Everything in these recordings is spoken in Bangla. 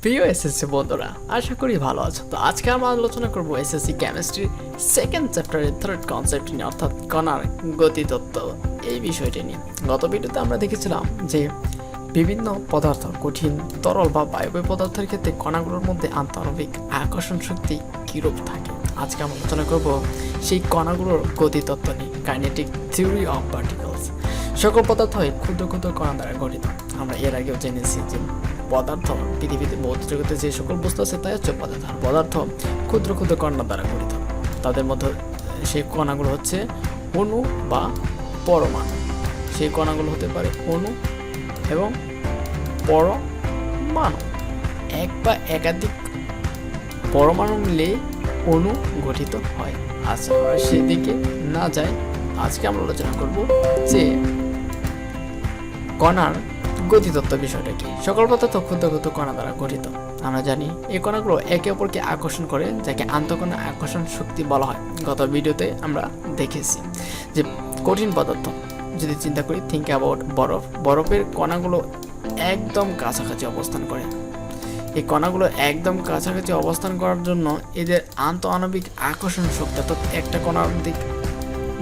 প্রিয় এসএসসি বন্ধুরা, আশা করি ভালো আছো। তো আজকে আমরা আলোচনা করব এসএসসি কেমিস্ট্রি সেকেন্ড চ্যাপ্টারের থার্ড কনসেপ্ট নিয়ে, অর্থাৎ কণার গতি তত্ত্ব এই বিষয়টি নিয়ে। গত ভিডিওতে আমরা দেখেছিলাম যে বিভিন্ন পদার্থ, কঠিন, তরল বা বায়বীয় পদার্থের ক্ষেত্রে কণাগুলোর মধ্যে আন্তঃআণবিক আকর্ষণ শক্তি কীরূপ থাকে। আজকে আমরা আলোচনা করব সেই কণাগুলোর গতি তত্ত্ব নিয়ে, কাইনেটিক থিওরি অফ পার্টিকলস। সকল পদার্থই ক্ষুদ্র ক্ষুদ্র কণা দ্বারা গঠিত। আমরা এর আগেও জেনেছি যে পদার্থ, পৃথিবীতে ভৌত জগতে যে সকল বস্তু আছে তাই হচ্ছে পদার্থ। আর পদার্থ ক্ষুদ্র ক্ষুদ্র কণা দ্বারা গঠিত। তাদের মধ্যে সেই কণাগুলো হচ্ছে অণু বা পরমাণু। সেই কণাগুলো হতে পারে অণু এবং পরমাণু। এক বা একাধিক পরমাণু মিলে অণু গঠিত হয়। আচ্ছা, সেদিকে না যায়, আজকে আমরা আলোচনা করব যে কণার গতিতত্ত্ব বিষয়টা কি। সকল পদার্থ ক্ষুদ্র ক্ষুদ্র কণা দ্বারা গঠিত। আমরা জানি এই কণাগুলো একে অপরকে আকর্ষণ করে, যাকে আন্তঃকণা আকর্ষণ শক্তি বলা হয়। গত ভিডিওতে আমরা দেখেছি যে কঠিন পদার্থ যদি চিন্তা করি, থিঙ্ক অ্যাবাউট বরফের কণাগুলো একদম কাছাকাছি অবস্থান করে। এই কণাগুলো একদম কাছাকাছি অবস্থান করার জন্য এদের আন্তঃআণবিক আকর্ষণ শক্তি, অর্থাৎ একটা কণার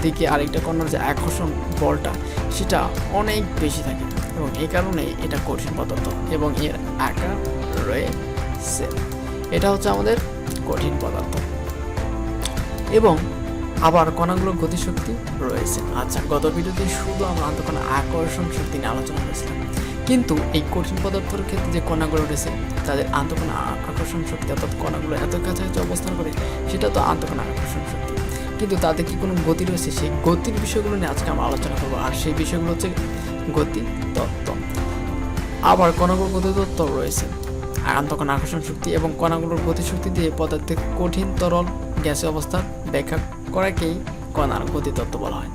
দিকে আরেকটা কণার যে আকর্ষণ বলটা, সেটা অনেক বেশি থাকে এবং এই কারণে এটা কঠিন পদার্থ এবং এর আকার রয়েছে। এটা হচ্ছে আমাদের কঠিন পদার্থ এবং আবার কণাগুলোর গতিশক্তি রয়েছে। আচ্ছা, গত ভিডিওতে শুধু আমরা আন্তঃকণা আকর্ষণ শক্তি নিয়ে আলোচনা করেছিলাম, কিন্তু এই কঠিন পদার্থের ক্ষেত্রে যে কণাগুলো রয়েছে তাদের আন্তঃকণা আকর্ষণ শক্তি, অর্থাৎ কণাগুলো এত কাছাকাছি অবস্থান করে, সেটা তো আন্তঃকণা আকর্ষণ শক্তি। কিন্তু তাদের কি কোনো গতি রয়েছে? সেই গতির বিষয়গুলো নিয়ে আজকে আমরা আলোচনা করবো। আর সেই বিষয়গুলো হচ্ছে গতি তত্ত্ব। আবার কণাগুলোর গতি তত্ত্ব রয়েছে, আন্তঃকণা আকর্ষণ শক্তি এবং কণাগুলোর গতিশক্তি দিয়ে পদার্থের কঠিন, তরল, গ্যাসীয় অবস্থা ব্যাখ্যা করাকেই কণার গতি তত্ত্ব বলা হয়।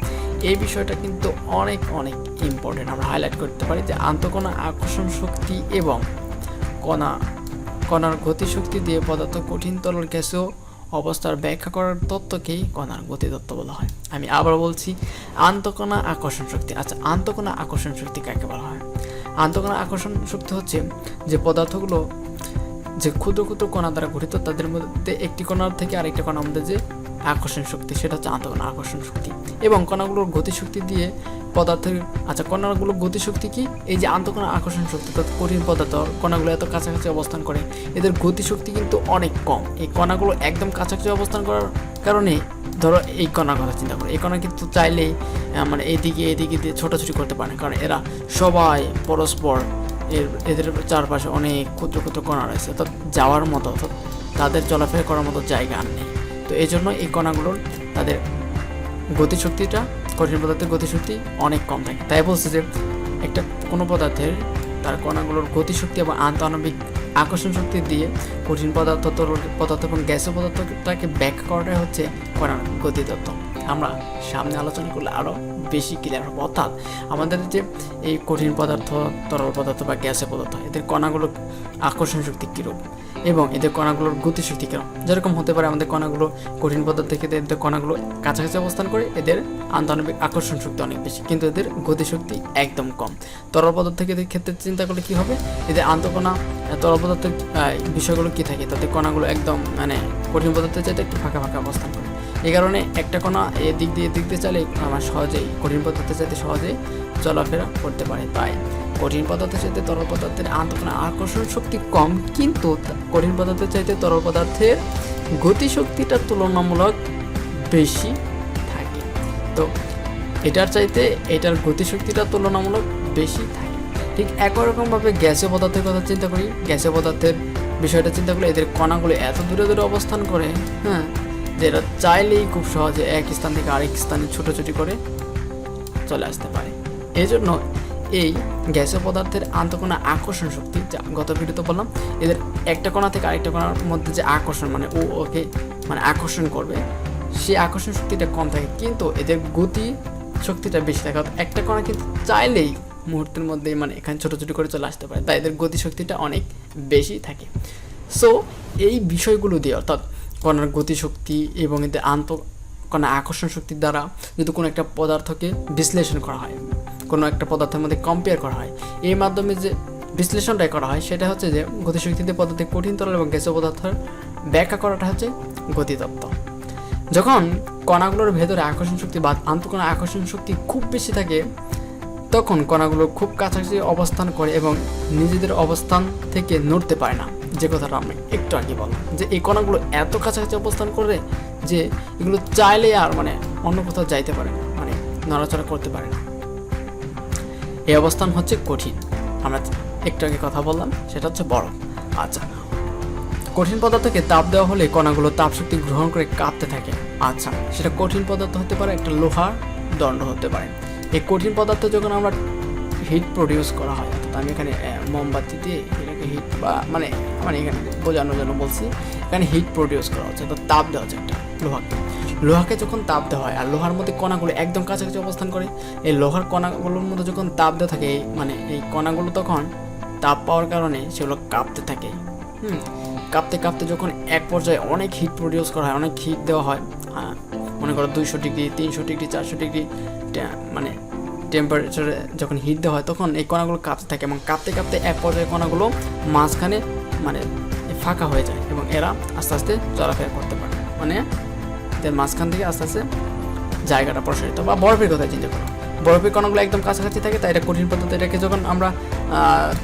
এই বিষয়টা কিন্তু অনেক অনেক ইম্পর্টেন্ট। আমরা হাইলাইট করতে পারি যে আন্তঃকণা আকর্ষণ শক্তি এবং কণার গতিশক্তি দিয়ে পদার্থ কঠিন, তরল, গ্যাসীয় অবস্থার ব্যাখ্যা করার তত্ত্বকেই কণার গতি তত্ত্ব বলা হয়। আমি আবার বলছি, আন্তঃকণা আকর্ষণ শক্তি। আচ্ছা, আন্তঃকণা আকর্ষণ শক্তি কাকে বলা হয়? আন্তঃকণা আকর্ষণ শক্তি হচ্ছে যে পদার্থগুলো যে ক্ষুদ্র ক্ষুদ্র কণা দ্বারা গঠিত, তাদের মধ্যে একটি কণার থেকে আরেকটি কণার মধ্যে যে আকর্ষণ শক্তি, সেটা হচ্ছে আন্তঃকণা আকর্ষণ শক্তি। এবং কণাগুলোর গতিশক্তি দিয়ে পদার্থের, আচ্ছা, কণাগুলোর গতিশক্তি কি? এই যে আন্তঃকণা আকর্ষণ শক্তি, অর্থাৎ কঠিন পদার্থ, কণাগুলো এত কাছাকাছি অবস্থান করে, এদের গতিশক্তি কিন্তু অনেক কম। এই কণাগুলো একদম কাছাকাছি অবস্থান করার কারণে, ধরো এই কণার কথা চিন্তা করো, এই কণা কিন্তু চাইলেই মানে এদিকে দিয়ে ছোটাছুটি করতে পারে, কারণ এরা সবাই পরস্পর এদের চারপাশে অনেক ক্ষুদ্র ক্ষুদ্র কণা রয়েছে, অর্থাৎ যাওয়ার মতো, অর্থাৎ তাদের চলাফেরা করার মতো জায়গা আর নেই। তো এই জন্য এই কণাগুলোর তাদের গতিশক্তিটা, কঠিন পদার্থের গতিশক্তি অনেক কম থাকে। তাই বলছে যে একটা কোনো পদার্থের তার কণাগুলোর গতিশক্তি এবং আন্তঃআণবিক আকর্ষণ শক্তি দিয়ে কঠিন পদার্থ, তরল পদার্থ এবং গ্যাসীয় পদার্থটাকে ব্যাখ্যা করাটাই হচ্ছে কণার গতি তত্ত্ব। আমরা সামনে আলোচনা করলে আরও বেশি ক্লিয়ার হবে। অর্থাৎ আমাদের যে এই কঠিন পদার্থ, তরল পদার্থ বা গ্যাসীয় পদার্থ, এদের কণাগুলোর আকর্ষণ শক্তি কীরূপ এবং এদের কণাগুলোর গতিশক্তি কীরকম। যেরকম হতে পারে আমাদের কণাগুলো কঠিন পদার্থ থেকে এদের কণাগুলো কাছাকাছি অবস্থান করে, এদের আন্তঃআণবিক আকর্ষণ শক্তি অনেক বেশি, কিন্তু এদের গতিশক্তি একদম কম। তরল পদার্থ থেকে এদের ক্ষেত্রে চিন্তা করলে কী হবে? এদের আন্তঃকণা, তরল পদার্থের বিষয়গুলো কী থাকে? তাদের কণাগুলো একদম মানে কঠিন পদার্থের চাইতে একটু ফাঁকা ফাঁকা অবস্থান করে। এই কারণে একটা কণা এদিক দিয়ে চাইলে আমার সহজেই কঠিন পদার্থের চাইতে সহজেই চলাফেরা করতে পারে। তাই কঠিন পদার্থের চাইতে তরল পদার্থের আন্তঃকণা আকর্ষণ শক্তি কম, কিন্তু কঠিন পদার্থের চাইতে তরল পদার্থের গতিশক্তিটা তুলনামূলক বেশি থাকে। তো এটার চাইতে এটার গতিশক্তিটা তুলনামূলক বেশি থাকে। ঠিক একই রকমভাবে গ্যাসীয় পদার্থের কথা চিন্তা করি। গ্যাসীয় পদার্থের বিষয়টা চিন্তা করলে এদের কণাগুলো এত দূরে দূরে অবস্থান করে, হ্যাঁ, যে এরা চাইলেই খুব সহজে এক স্থান থেকে আরেক স্থানে ছুটোছুটি করে চলে আসতে পারে। এই জন্য এই গ্যাসীয় পদার্থের আন্তঃকণা আকর্ষণ শক্তি, যা গত ভিডিওতে বললাম, এদের একটা কণা থেকে আরেকটা কণার মধ্যে যে আকর্ষণ, মানে ওকে মানে আকর্ষণ করবে, সেই আকর্ষণ শক্তিটা কম থাকে, কিন্তু এদের গতি শক্তিটা বেশি থাকে। একটা কণা কিন্তু চাইলেই মুহূর্তের মধ্যেই মানে এখানে ছোটোছুটি করে চলে আসতে পারে, তাই এদের গতিশক্তিটা অনেক বেশি থাকে। সো এই বিষয়গুলো দিয়ে, অর্থাৎ কণার গতিশক্তি এবং এদের আন্তঃকণা আকর্ষণ শক্তির দ্বারা যদি কোনো একটা পদার্থকে বিশ্লেষণ করা হয়, কোনো একটা পদার্থের মধ্যে কম্পেয়ার করা হয়, এই মাধ্যমে যে বিশ্লেষণটাই করা হয় সেটা হচ্ছে যে গতিশক্তিতে পদার্থের কঠিন তরল এবং গ্যাসীয় পদার্থের ব্যাখ্যা করাটা হচ্ছে গতিতত্ত্ব। যখন কণাগুলোর ভেতরে আকর্ষণ শক্তি বা আন্তঃকণা আকর্ষণ শক্তি খুব বেশি থাকে তখন কণাগুলো খুব কাছাকাছি অবস্থান করে এবং নিজেদের অবস্থান থেকে নড়তে পারে না। যে কথাটা আমি একটু আগে বললাম যে এই কণাগুলো এত কাছাকাছি অবস্থান করে যে এগুলো চাইলে আর অন্য কোথাও যাইতে পারে না, নড়াচড়া করতে পারে না। এই অবস্থান হচ্ছে কঠিন। আমরা একটু আগে কথা বললাম সেটা হচ্ছে বরফ। আচ্ছা, কঠিন পদার্থকে তাপ দেওয়া হলে কণাগুলো তাপ শক্তি গ্রহণ করে কাঁপতে থাকে। আচ্ছা, সেটা কঠিন পদার্থ হতে পারে, একটা লোহার দণ্ড হতে পারে। এই কঠিন পদার্থ যখন আমরা হিট প্রডিউস করা হয়, আমি এখানে মোমবাতি দিয়ে এটাকে হিট বা এখানে বোঝানোর জন্য বলছি, এখানে হিট প্রডিউস করা হচ্ছে, তো তাপ দেওয়া হচ্ছে একটা লোহাকে যখন তাপ দেওয়া হয় আর লোহার মধ্যে কণাগুলো একদম কাছাকাছি অবস্থান করে, এই লোহার কণাগুলোর মধ্যে যখন তাপ দেওয়া থাকে এই কণাগুলো তখন তাপ পাওয়ার কারণে সেগুলো কাঁপতে থাকে। কাঁপতে কাঁপতে যখন এক পর্যায়ে অনেক হিট প্রডিউস করা হয়, অনেক হিট দেওয়া হয়, মনে করো 200 ডিগ্রি 300 ডিগ্রি 400 ডিগ্রি টেম্পারেচারে যখন হিট দেওয়া হয় তখন এই কণাগুলো কাঁপতে থাকে এবং কাঁপতে কাঁপতে এক পর্যায়ে কণাগুলো মাঝখানে ফাঁকা হয়ে যায় এবং এরা আস্তে আস্তে চলাফেরা করতে পারে, এদের মাঝখান থেকে আস্তে আস্তে জায়গাটা প্রসারিত। বা বরফের কথা চিন্তা করো, বরফের কণাগুলো একদম কাছাকাছি থাকে, তাই এটা কঠিন পদার্থ। এটাকে যখন আমরা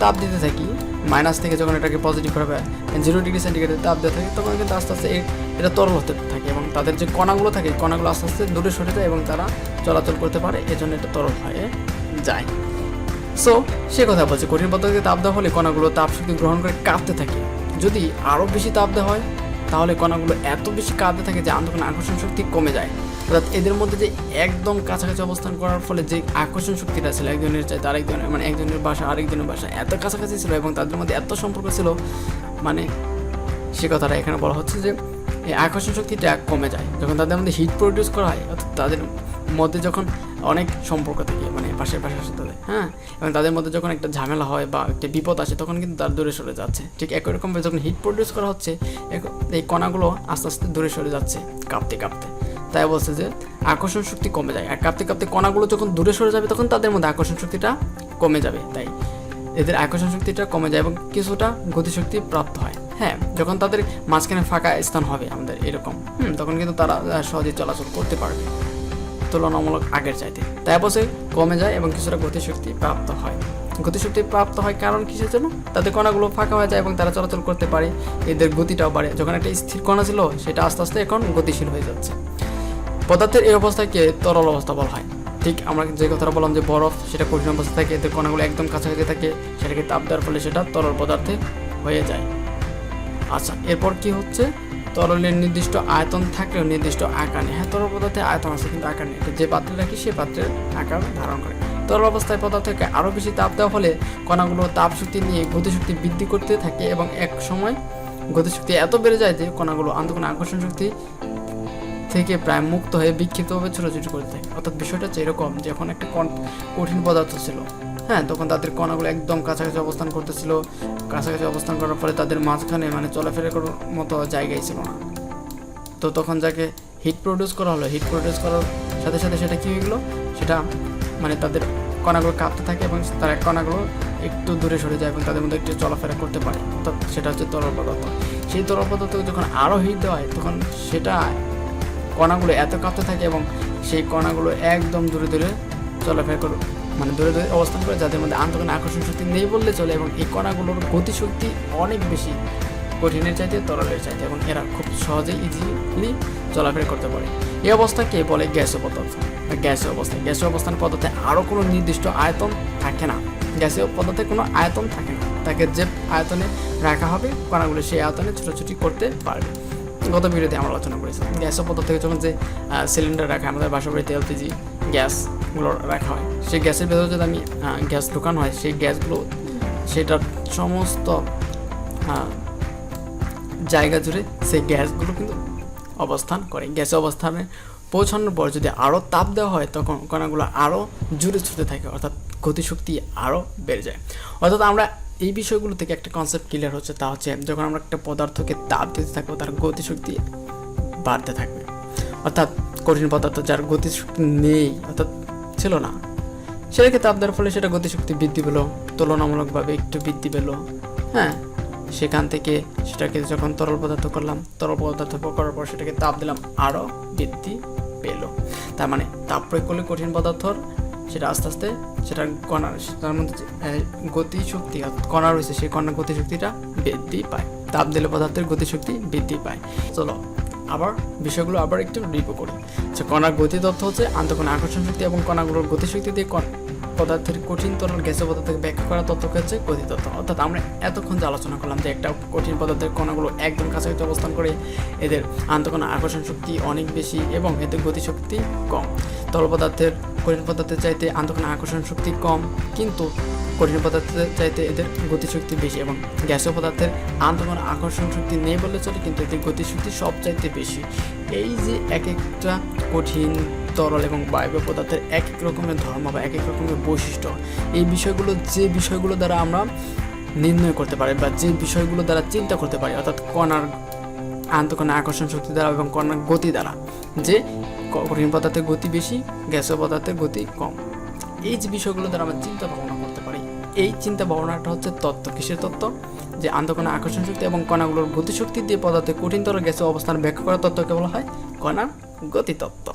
তাপ দিতে থাকি মাইনাস থেকে, যখন এটাকে পজিটিভ ভাবে 0 ডিগ্রি সেন্টিগ্রেডে তাপ দিতে থাকি তখন কিন্তু আস্তে আস্তে এটা তরল হতে থাকে এবং তাদের যে কণাগুলো থাকে কণাগুলো আস্তে আস্তে দূরে সরে যায় এবং তারা চলাচল করতে পারে, এজন্য এটা তরল হয়ে যায়। সো সে কথা বলছে, কঠিন পদার্থকে তাপ দেওয়া হলে কণাগুলো তাপ শক্তি গ্রহণ করে কাঁপতে থাকে। যদি আরও বেশি তাপ দেওয়া হয় তাহলে কণাগুলো এত বেশি কাঁপতে থাকে যে আন্তঃকণা আকর্ষণ শক্তি কমে যায়। অর্থাৎ এদের মধ্যে যে একদম কাছাকাছি অবস্থান করার ফলে যে আকর্ষণ শক্তিটা ছিল একজনের চাইতে আরেকজনের, একজনের বাসা আরেকজনের বাসা এত কাছাকাছি ছিল এবং তাদের মধ্যে এত সম্পর্ক ছিল, সে কথাটা এখানে বলা হচ্ছে যে এই আকর্ষণ শক্তিটা কমে যায় যখন তাদের মধ্যে হিট প্রডিউস করা হয়। অর্থাৎ তাদের মধ্যে যখন অনেক সম্পর্ক থাকে পাশের সাথে, এবং তাদের মধ্যে যখন একটা ঝামেলা হয় বা একটা বিপদ আসে তখন কিন্তু তার দূরে সরে যাচ্ছে। ঠিক একই রকমভাবে যখন হিট প্রডিউস করা হচ্ছে এই কণাগুলো আস্তে আস্তে দূরে সরে যাচ্ছে কাঁপতে কাঁপতে। তাই বলছে যে আকর্ষণ শক্তি কমে যায়, আর কাঁপতে কাঁপতে কণাগুলো যখন দূরে সরে যাবে তখন তাদের মধ্যে আকর্ষণ শক্তিটা কমে যাবে। তাই এদের আকর্ষণ শক্তিটা কমে যায় এবং কিছুটা গতিশক্তি প্রাপ্ত হয়। যখন তাদের মাঝখানে ফাঁকা স্থান হবে আমাদের এরকম, তখন কিন্তু তারা সহজে চলাচল করতে পারবে তুলনামূলক আগের চাইতে। তাই বলছে কমে যায় এবং কিছুটা গতিশক্তি প্রাপ্ত হয়। গতিশক্তি প্রাপ্ত হয় কারণ কিসের জন্য? তাদের কণাগুলো ফাঁকা হয়ে যায় এবং তারা চলাচল করতে পারে, এদের গতিটাও বাড়ে। যখন একটা স্থির কণা ছিল সেটা আস্তে আস্তে এখন গতিশীল হয়ে যাচ্ছে। পদার্থের এই অবস্থাকে তরল অবস্থা বলা হয়। ঠিক আমরা যে কথাটা বললাম যে বরফ সেটা কঠিন অবস্থা থাকে, এদের কণাগুলো একদম কাছাকাছি থাকে, সেটাকে তাপ দেওয়ার ফলে সেটা তরল পদার্থে হয়ে যায়। আচ্ছা, এরপর কি হচ্ছে? তরলের নির্দিষ্ট আয়তন থাকলেও নির্দিষ্ট আকার নেই। তরল পদার্থে আয়তন আছে কিন্তু আকার নেই। যে পাত্রে রাখি সে পাত্রের আকার ধারণ করে। তরল অবস্থায় পদার্থকে আরও বেশি তাপ দেওয়া হলে কণাগুলো তাপ শক্তি নিয়ে গতিশক্তি বৃদ্ধি করতে থাকে এবং এক সময় গতিশক্তি এত বেড়ে যায় যে কণাগুলো আন্তঃকণা আকর্ষণ শক্তি থেকে প্রায় মুক্ত হয়ে বিক্ষিপ্তভাবে ছোটাছুটি করতে থাকে। অর্থাৎ বিষয়টা হচ্ছে এরকম, যখন একটা কঠিন পদার্থ ছিল, তখন তাদের কণাগুলো একদম কাছাকাছি অবস্থান করতেছিল। কাছাকাছি অবস্থান করার ফলে তাদের মাঝখানে চলাফেরা করার মতো জায়গায় ছিল না। তো তখন যাকে হিট প্রডিউস করা হলো, হিট প্রডিউস করার সাথে সাথে সেটা কী হয়ে গেলো, সেটা তাদের কণাগুলো কাঁপতে থাকে এবং তার কণাগুলো একটু দূরে সরে যায় এবং তাদের মধ্যে একটু চলাফেরা করতে পারে। অর্থাৎ সেটা হচ্ছে তরল পদার্থ। সেই তরল পদার্থকে যখন আরও হিট দেওয়া হয় তখন সেটা কণাগুলো এত কাঁপতে থাকে এবং সেই কণাগুলো একদম দূরে দূরে চলাফেরা করে দূরে দূরে অবস্থান করে, যাদের মধ্যে আন্তঃকণা আকর্ষণ শক্তি নেই বললে চলে এবং এই কণাগুলোর গতিশক্তি অনেক বেশি কঠিনের চাইতে তরলের চাইতে এবং এরা খুব সহজেই ইজিলি চলাফেরা করতে পারে। এই অবস্থাকে বলে গ্যাসীয় পদার্থ। গ্যাসীয় অবস্থান পদার্থে আরও কোনো নির্দিষ্ট আয়তন থাকে না। গ্যাসীয় পদার্থে কোনো আয়তন থাকে না, তাকে যে আয়তনে রাখা হবে কণাগুলো সেই আয়তনে ছোটাছুটি করতে পারবে। গত ভিডিওতে আমরা আলোচনা করেছিলাম গ্যাসীয় পদার্থ থেকে যখন যে সিলিন্ডার রাখা আমাদের বাসাবাড়িতে এলপিজি গ্যাসগুলো রাখা হয়, সেই গ্যাসের ভেতরে যদি আমি গ্যাস ঢোকানো হয় সেই গ্যাসগুলো সেটার সমস্ত জায়গা জুড়ে সেই গ্যাসগুলো কিন্তু অবস্থান করে। গ্যাসে অবস্থানে পৌঁছানোর পর যদি আরও তাপ দেওয়া হয় তখন কণাগুলো আরও জুড়ে ছুটে থাকে, অর্থাৎ গতিশক্তি আরও বেড়ে যায়। অর্থাৎ আমরা এই বিষয়গুলো থেকে একটা কনসেপ্ট ক্লিয়ার হচ্ছে, তা হচ্ছে যখন আমরা একটা পদার্থকে তাপ দিতে থাকবো তার গতিশক্তি বাড়তে থাকবে। অর্থাৎ কঠিন পদার্থ যার গতিশক্তি নেই, অর্থাৎ ছিল না, সেটাকে তাপ দেওয়ার ফলে সেটা গতিশক্তি বৃদ্ধি পেলো, তুলনামূলকভাবে একটু বৃদ্ধি পেলো। হ্যাঁ, সেখান থেকে সেটাকে যখন তরল পদার্থ করলাম, তরল পদার্থ করার পর সেটাকে তাপ দিলাম, আরও বৃদ্ধি পেল। তার মানে তাপ প্রয়োগ করলে কঠিন পদার্থর সেটা আস্তে আস্তে সেটা কণার, তার মধ্যে গতিশক্তি কণা রয়েছে, সেই কণার গতিশক্তিটা বৃদ্ধি পায়। তাপ দিলে পদার্থের গতিশক্তি বৃদ্ধি পায়। চলো আবার বিষয়গুলো আবার একটু রিভিউ করি। আচ্ছা, কণার গতি তত্ত্ব হচ্ছে আন্তঃকণা আকর্ষণ শক্তি এবং কণাগুলোর গতিশক্তি দিয়ে পদার্থের কঠিন তরল গ্যাসীয় পদার্থকে ব্যাখ্যা করা তত্ত্বকে হচ্ছে গতি তত্ত্ব। অর্থাৎ আমরা এতক্ষণ যে আলোচনা করলাম যে একটা কঠিন পদার্থের কণাগুলো একদম কাছাকাছি অবস্থান করে, এদের আন্তঃকণা আকর্ষণ শক্তি অনেক বেশি এবং এদের গতিশক্তি কম। তরল পদার্থের কঠিন পদার্থের চাইতে আন্তঃকণা আকর্ষণ শক্তি কম, কিন্তু কঠিন পদার্থের চাইতে এদের গতিশক্তি বেশি, এবং গ্যাসীয় পদার্থের আন্তঃকণা আকর্ষণ শক্তি নেই বললে চলে, কিন্তু এদের গতিশক্তি সবচাইতে বেশি। এই যে এক একটা কঠিন, তরল এবং বায়বীয় পদার্থের এক এক রকমের ধর্ম বা এক এক রকমের বৈশিষ্ট্য, এই বিষয়গুলো যে বিষয়গুলো দ্বারা আমরা নির্ণয় করতে পারি বা যে বিষয়গুলো দ্বারা চিন্তা করতে পারি, অর্থাৎ কণার আন্তঃকণা আকর্ষণ শক্তি দ্বারা এবং কণার গতি দ্বারা, যে কঠিন পদার্থের গতি বেশি, গ্যাসীয় পদার্থের গতি কম, এই যে বিষয়গুলো দ্বারা আমরা চিন্তা ভাবনা করতে পারি, এই চিন্তা ভাবনাটা হচ্ছে তত্ত্ব। কিসের তত্ত্ব? যে আন্তঃকণা আকর্ষণ শক্তি এবং কণাগুলোর গতিশক্তি দিয়ে পদার্থের কঠিন তরল গ্যাসীয় অবস্থান ব্যাখ্যা করা তত্ত্বকে বলা হয় কণার গতি তত্ত্ব।